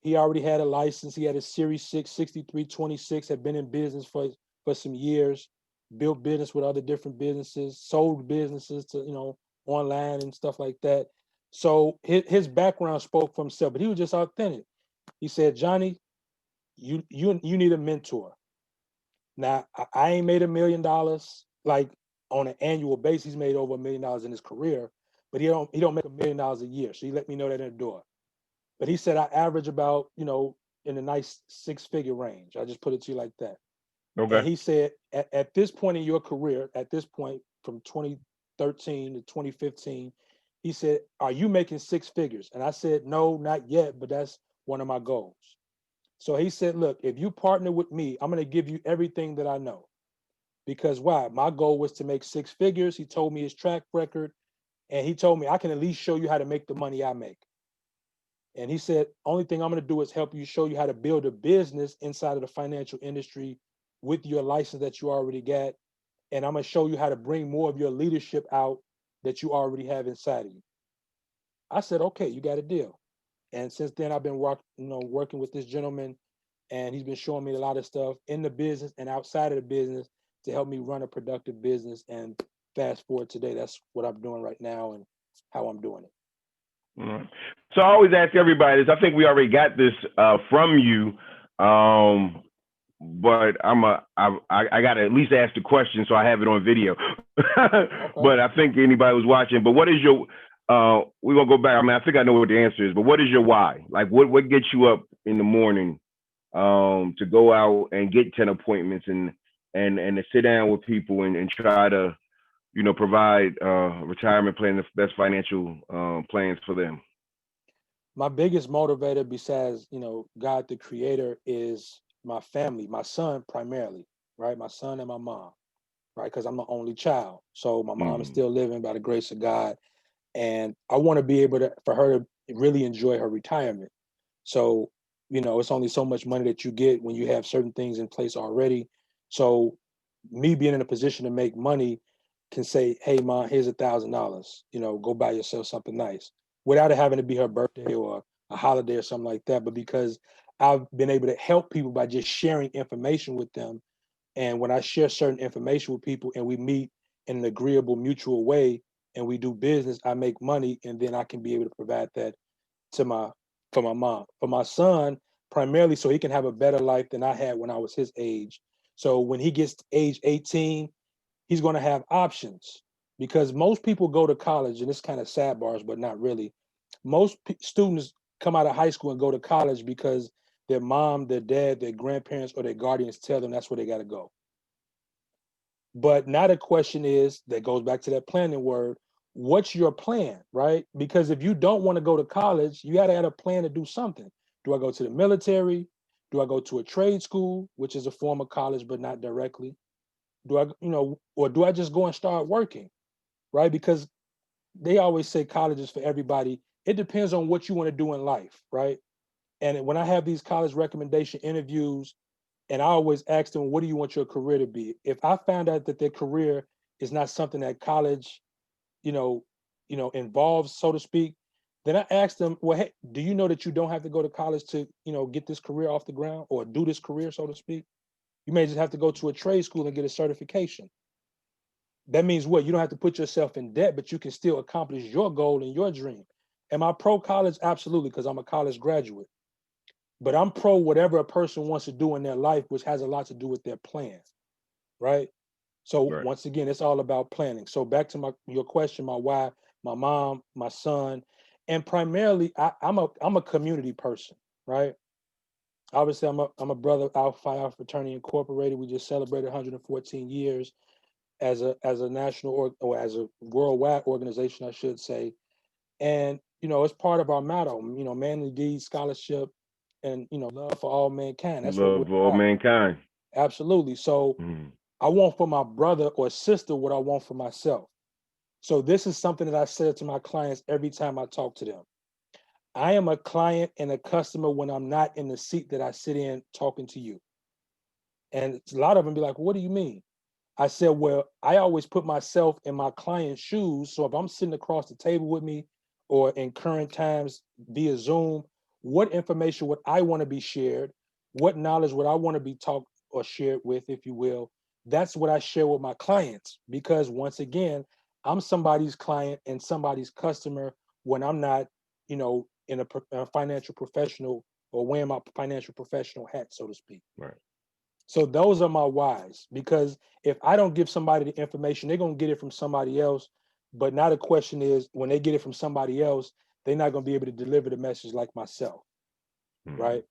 he already had a license. He had a Series 6 6326, had been in business for some years, built business with other different businesses, sold businesses to, online and stuff like that. So his background spoke for himself, but he was just authentic. He said, Johnny, you need a mentor. Now, I ain't made $1 million like on an annual basis. He's made over $1 million in his career, but he don't make $1 million a year. So he let me know that in the door. But he said I average about, in a nice six-figure range. I just put it to you like that. And Okay. he said, at this point in your career, at this point from 2013 to 2015, he said, are you making six figures? And I said, no, not yet, but that's one of my goals. So he said, look, if you partner with me, I'm going to give you everything that I know. Because why? My goal was to make six figures. He told me his track record, and he told me I can at least show you how to make the money I make. And he said, only thing I'm going to do is help you, show you how to build a business inside of the financial industry with your license that you already got. And I'm going to show you how to bring more of your leadership out that you already have inside of you. I said, okay, you got a deal. And since then, I've been working with this gentleman, and he's been showing me a lot of stuff in the business and outside of the business to help me run a productive business. And fast forward today, that's what I'm doing right now and how I'm doing it. Right. So I always ask everybody this. I think we already got this from you, but I got to at least ask the question so I have it on video. Okay. But I think anybody who's watching. But what is your? We're gonna go back. I mean, I think I know what the answer is. But what is your why? Like, what gets you up in the morning to go out and get 10 appointments and to sit down with people and try to provide retirement plan, the best financial plans for them? My biggest motivator besides, God the creator is my family, my son primarily, right? My son and my mom, right? Because I'm the only child. So my mom is Mm, still living by the grace of God. And I want to be able for her to really enjoy her retirement. So, it's only so much money that you get when you have certain things in place already. So me being in a position to make money, can say, hey, mom, here's $1,000, go buy yourself something nice without it having to be her birthday or a holiday or something like that. But because I've been able to help people by just sharing information with them. And when I share certain information with people and we meet in an agreeable mutual way and we do business, I make money and then I can be able to provide that to my for my mom. For my son, primarily so he can have a better life than I had when I was his age. So when he gets to age 18, he's going to have options because most people go to college, and it's kind of sad bars, but not really. Most students come out of high school and go to college because their mom, their dad, their grandparents, or their guardians tell them that's where they got to go. But now the question is, that goes back to that planning word, what's your plan, right? Because if you don't want to go to college, you got to have a plan to do something. Do I go to the military? Do I go to a trade school, which is a form of college, but not directly? Do I, or do I just go and start working, right? Because they always say college is for everybody. It depends on what you want to do in life, right? And when I have these college recommendation interviews, and I always ask them, what do you want your career to be? If I found out that their career is not something that college, you know, involves, so to speak, then I ask them, well, hey, do you know that you don't have to go to college to, get this career off the ground or do this career, so to speak? You may just have to go to a trade school and get a certification. That means what? You don't have to put yourself in debt, but you can still accomplish your goal and your dream. Am I pro college? Absolutely, because I'm a college graduate. But I'm pro whatever a person wants to do in their life, which has a lot to do with their plan, right? So Right. once again, it's all about planning. So back to your question, my why, my mom, my son, and primarily I'm a community person, right? Obviously, I'm a brother of Alpha Phi Alpha Fraternity Incorporated. We just celebrated 114 years as a national or as a worldwide organization, I should say. And it's part of our motto, manly deeds, scholarship, and love for all mankind. That's what we're Love all about. mankind. Absolutely. So Mm. I want for my brother or sister what I want for myself. So this is something that I say to my clients every time I talk to them. I am a client and a customer when I'm not in the seat that I sit in talking to you. And a lot of them be like, what do you mean? I said, well, I always put myself in my client's shoes. So if I'm sitting across the table with me or in current times via Zoom, what information would I want to be shared? What knowledge would I want to be taught or shared with, if you will? That's what I share with my clients because once again, I'm somebody's client and somebody's customer when I'm not, in a financial professional or wearing my financial professional hat, so to speak. Right. So those are my whys because if I don't give somebody the information, they're gonna get it from somebody else. But now the question is, when they get it from somebody else, they're not gonna be able to deliver the message like myself, Mm. right?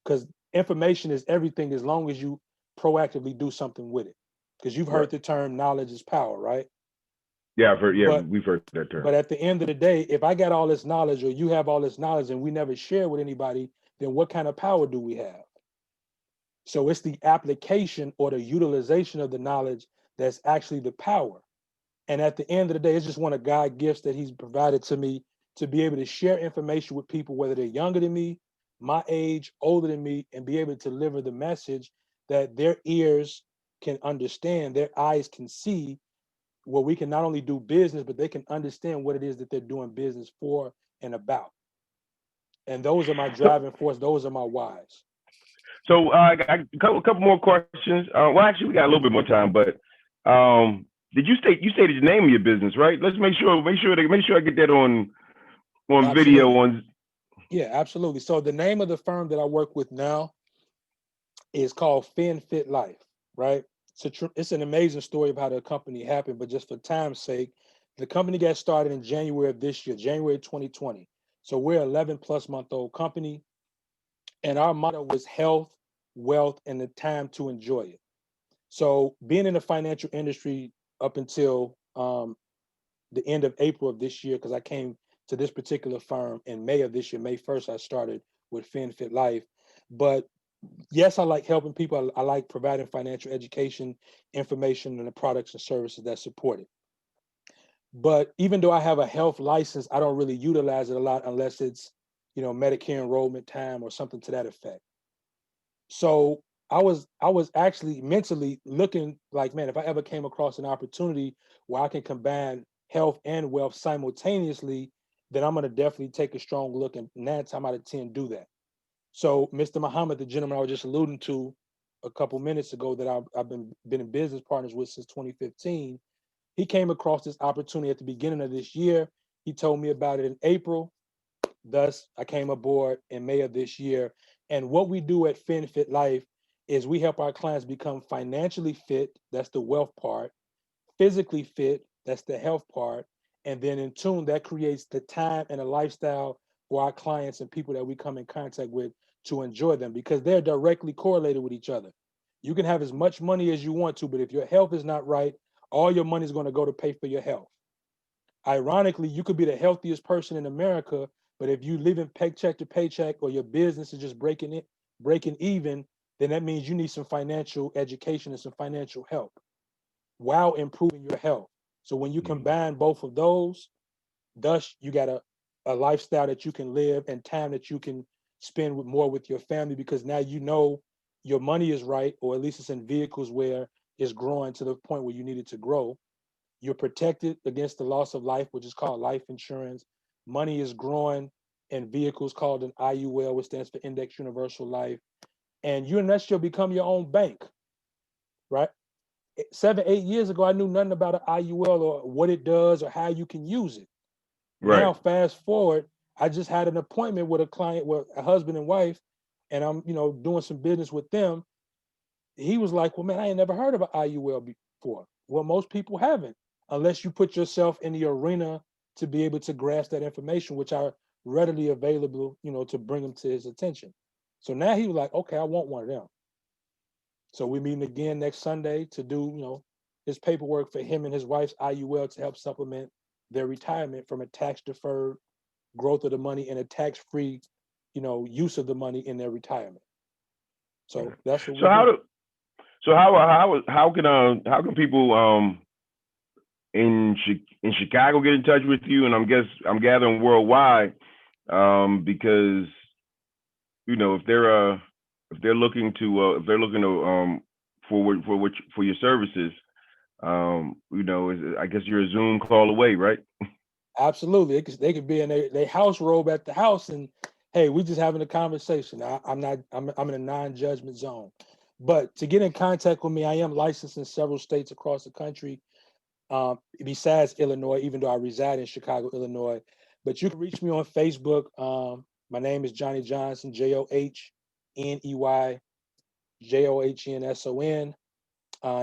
Because information is everything as long as you proactively do something with it. Because you've Right. heard the term knowledge is power, right? Yeah, I've heard. Yeah, But we've heard that term. but at the end of the day, if I got all this knowledge or you have all this knowledge and we never share with anybody, then what kind of power do we have? So it's the application or the utilization of the knowledge that's actually the power. And at the end of the day, it's just one of God's gifts that He's provided to me to be able to share information with people, whether they're younger than me, my age, older than me, and be able to deliver the message that their ears can understand, their eyes can see, where we can not only do business, but they can understand what it is that they're doing business for and about. And those are my So, driving force. Those are my whys. I got a couple more questions. Well, actually, we got a little bit more time, but did you stated the name of your business, right? Let's make sure I get that on video Absolutely. on. Yeah, absolutely. So the name of the firm that I work with now is called Fin Fit Life, right? It's an amazing story of how the company happened, but just for time's sake, the company got started in January of this year, January 2020. So we're an 11 plus month old company, and our motto was health, wealth, and the time to enjoy it. So being in the financial industry up until the end of April of this year, because I came to this particular firm in May of this year, May 1st, I started with Fin Fit Life. But yes, I like helping people. I like providing financial education, information, and the products and services that support it. But even though I have a health license, I don't really utilize it a lot unless it's, Medicare enrollment time or something to that effect. So I was actually mentally looking like, man, if I ever came across an opportunity where I can combine health and wealth simultaneously, then I'm gonna definitely take a strong look, and 9 times out of 10 do that. So, Mr. Muhammad, the gentleman I was just alluding to a couple minutes ago, that I've been in business partners with since 2015, he came across this opportunity at the beginning of this year. He told me about it in April. Thus, I came aboard in May of this year. And what we do at FinFit Life is we help our clients become financially fit. That's the wealth part. Physically fit. That's the health part. And then in tune, that creates the time and a lifestyle for our clients and people that we come in contact with to enjoy them, because they're directly correlated with each other. You can have as much money as you want to, but if your health is not right, all your money is going to go to pay for your health. Ironically, you could be the healthiest person in America, but if you live in paycheck to paycheck, or your business is just breaking even, then that means you need some financial education and some financial help while improving your health. So when you Mhm. combine both of those, thus you got a lifestyle that you can live, and time that you can spend with more with your family, because now you know your money is right, or at least it's in vehicles where it's growing to the point where you need it to grow. You're protected against the loss of life, which is called life insurance. Money is growing in vehicles called an IUL, which stands for Index Universal Life. And you and that you'll become your own bank, right? 7, 8 years ago, I knew nothing about an IUL or what it does or how you can use it. Right. Now, fast forward, I just had an appointment with a client, with a husband and wife, and I'm, doing some business with them. He was like, well, man, I ain't never heard of an IUL before. Well, most people haven't, unless you put yourself in the arena to be able to grasp that information, which are readily available, to bring him to his attention. So now he was like, okay, I want one of them. So we're meeting again next Sunday to do, his paperwork for him and his wife's IUL to help supplement their retirement from a tax deferred growth of the money and a tax free, use of the money in their retirement. Yeah. So that's what So we do. how can people in Chicago get in touch with you? And I'm gathering worldwide, because if they're looking to for your services, I guess you're a Zoom call away, right? Absolutely. They could be in their house robe at the house, and hey, we just having a conversation. I'm not I'm in a non-judgment zone. But to get in contact with me, I am licensed in several states across the country, besides Illinois, even though I reside in Chicago, Illinois. But you can reach me on Facebook. My name is Johnny Johnson, JohnnyJohnson.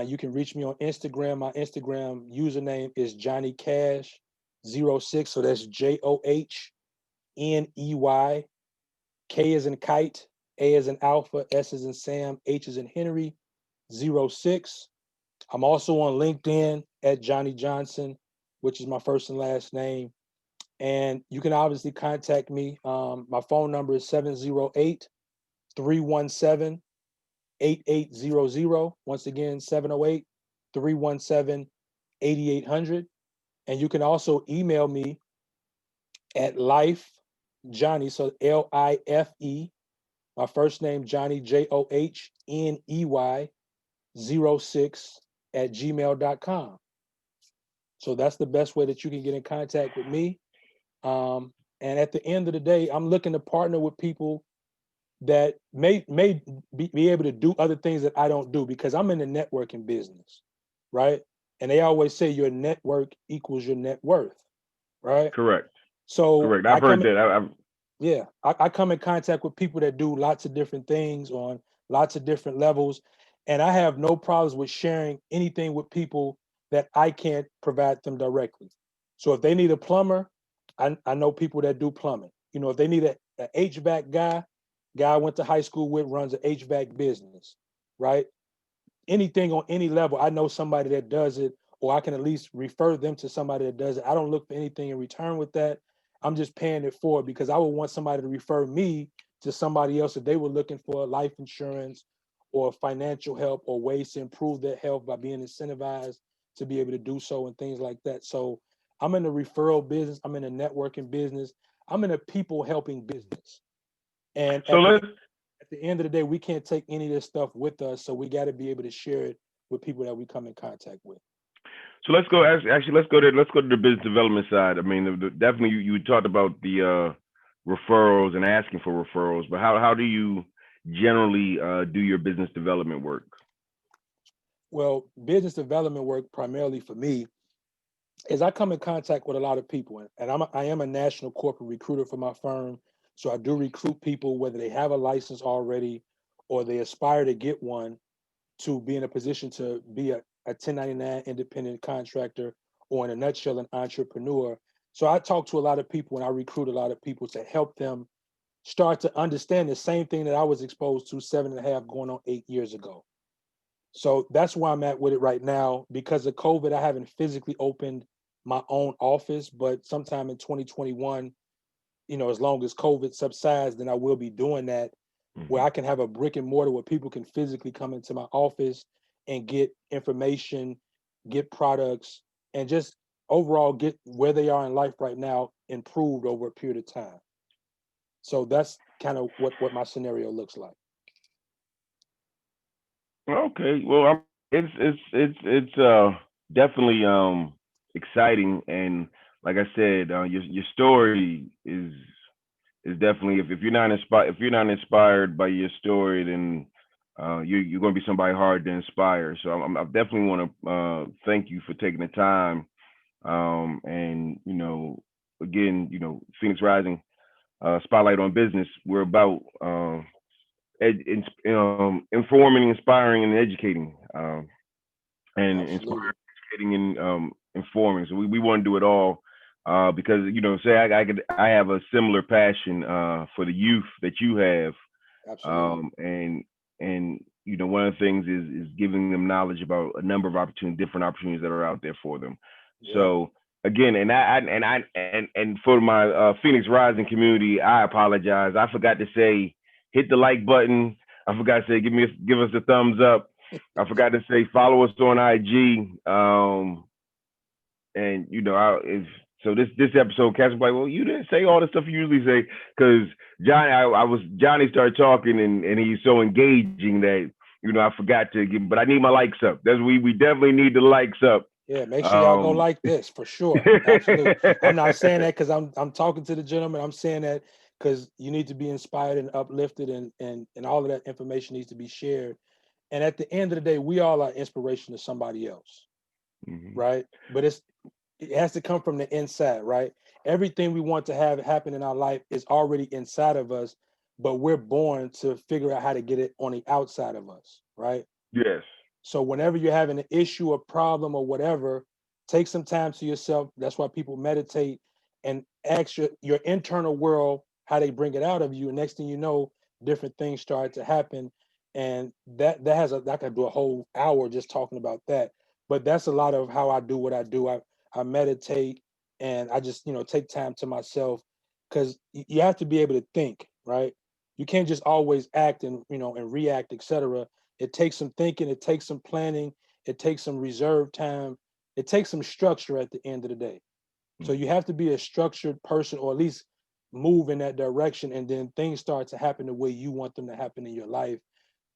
You can reach me on Instagram. My Instagram username is Johnny Cash 06. So that's JohnnyK is in kite, A is in alpha, S is in Sam, H is in Henry 06. I'm also on LinkedIn at Johnny Johnson, which is my first and last name. And you can obviously contact me. My phone number is 708-317-8800. Once again, 708-317-8800. And you can also email me at Life Johnny, so LIFE, my first name, Johnny, JohnNey 06 at gmail.com. So that's the best way that you can get in contact with me. And at the end of the day, I'm looking to partner with people that may be able to do other things that I don't do, because I'm in the networking business, right? And they always say your network equals your net worth, right? Correct. So Correct. I I've heard come that. I've Yeah, I come in contact with people that do lots of different things on lots of different levels, and I have no problems with sharing anything with people that I can't provide them directly. So if they need a plumber, I know people that do plumbing. If they need a HVAC guy I went to high school with runs an HVAC business, right? Anything on any level, I know somebody that does it, or I can at least refer them to somebody that does it. I don't look for anything in return with that. I'm just paying it forward, because I would want somebody to refer me to somebody else if they were looking for life insurance or financial help or ways to improve their health by being incentivized to be able to do so and things like that. So I'm in the referral business. I'm in a networking business. I'm in a people helping business. And so let's at the end of the day, we can't take any of this stuff with us, so we got to be able to share it with people that we come in contact with. So let's go. Actually, let's go to the business development side. I mean, definitely you talked about the referrals and asking for referrals, but how do you generally do your business development work? Well, business development work primarily for me is I come in contact with a lot of people, and I am a national corporate recruiter for my firm. So I do recruit people whether they have a license already or they aspire to get one to be in a position to be a 1099 independent contractor, or in a nutshell, an entrepreneur. So I talk to a lot of people and I recruit a lot of people to help them start to understand the same thing that I was exposed to 7.5 going on 8 years ago. So that's where I'm at with it right now. Because of COVID, I haven't physically opened my own office, but sometime in 2021, as long as COVID subsides, then I will be doing that, where Hmm. I can have a brick and mortar where people can physically come into my office and get information, get products, and just overall get where they are in life right now improved over a period of time. So that's kind of what my scenario looks like. Okay, well, it's definitely exciting, and like I said, your story is definitely, if you're not inspired by your story, then you're going to be somebody hard to inspire. So I definitely want to thank you for taking the time, and again, Phoenix Rising, spotlight on business. We're about informing, inspiring, and educating, and Absolutely. inspiring, educating, and informing. So we want to do it all, because say I have a similar passion for the youth that you have, Absolutely. and one of the things is giving them knowledge about a number of different opportunities that are out there for them. Yeah. So again, and for my Phoenix Rising community, I apologize. I forgot to say hit the like button. I forgot to say give us a thumbs up. I forgot to say follow us on IG. And if so, this episode, Cass was like, well, you didn't say all the stuff you usually say, because Johnny started talking, and he's so engaging that I forgot to give, but I need my likes up. That's we definitely need the likes up. Yeah, make sure y'all go Um, like this for sure. Absolutely. I'm not saying that because I'm talking to the gentleman. I'm saying that because you need to be inspired and uplifted, and all of that information needs to be shared. And at the end of the day, we all are inspiration to somebody else, mhm. right? But it has to come from the inside, right? Everything we want to have happen in our life is already inside of us, but we're born to figure out how to get it on the outside of us, right? Yes. So whenever you're having an issue, a problem, or whatever, take some time to yourself. That's why people meditate and ask your internal world how they bring it out of you. And next thing you know, different things start to happen. And that has I could do a whole hour just talking about that. But that's a lot of how I do what I do. I meditate, and I just take time to myself, because you have to be able to think, right? You can't just always act and react, etc. It takes some thinking, it takes some planning, it takes some reserve time, it takes some structure at the end of the day. So Mhm. you have to be a structured person, or at least move in that direction, and then things start to happen the way you want them to happen in your life.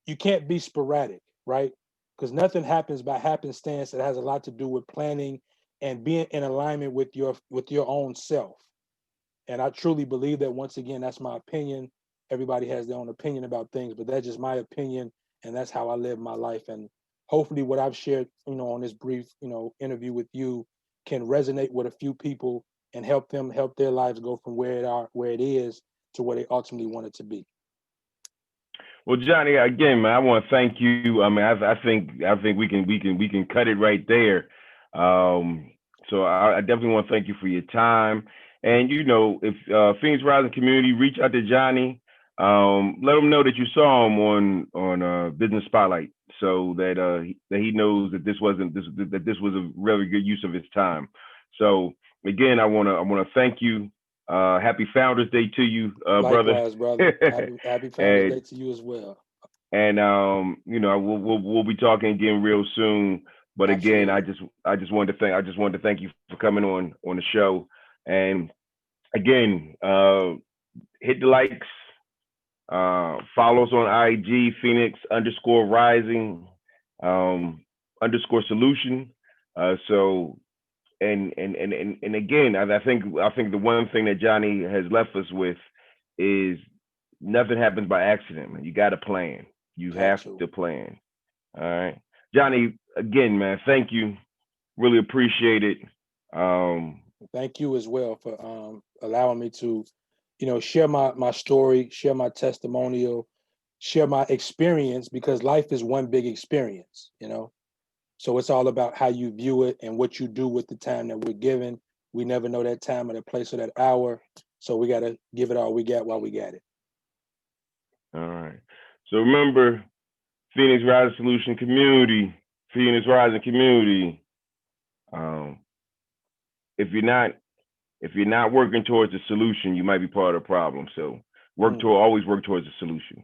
You can't be sporadic, right? Because nothing happens by happenstance. It has a lot to do with planning and being in alignment with your own self. And I truly believe that. Once again, that's my opinion. Everybody has their own opinion about things, but that's just my opinion, and that's how I live my life. And hopefully, what I've shared, on this brief, interview with you, can resonate with a few people and help their lives go from where it is to where they ultimately want it to be. Well, Johnny, again, man, I want to thank you. I mean, I think we can cut it right there. So I definitely want to thank you for your time. And if Phoenix Rising community, reach out to Johnny. Let him know that you saw him on Business Spotlight, so that he knows that this was a really good use of his time. So again, I want to thank you. Happy Founders Day to you, brother. Likewise, brother. Happy Founders and Day to you as well. and we'll be talking again real soon. But again, Absolutely. I just wanted to thank you for coming on the show. And again, hit the likes, Follow us on IG, Phoenix underscore rising underscore solution. So and again, I think the one thing that Johnny has left us with is nothing happens by accident, man. You got to plan. You Got have to. to plan. All right, Johnny. Again, man, thank you. Really appreciate it. Um, Thank you as well for allowing me to, share my story, share my testimonial, share my experience, because life is one big experience. So it's all about how you view it and what you do with the time that we're given. We never know that time or that place or that hour. So we got to give it all we got while we got it. all right. So remember, Phoenix Rising Solution Community, Phoenix Rising Community. Um, if you're not if you're not working towards a solution, you might be part of the problem. So Mm, always work towards a solution.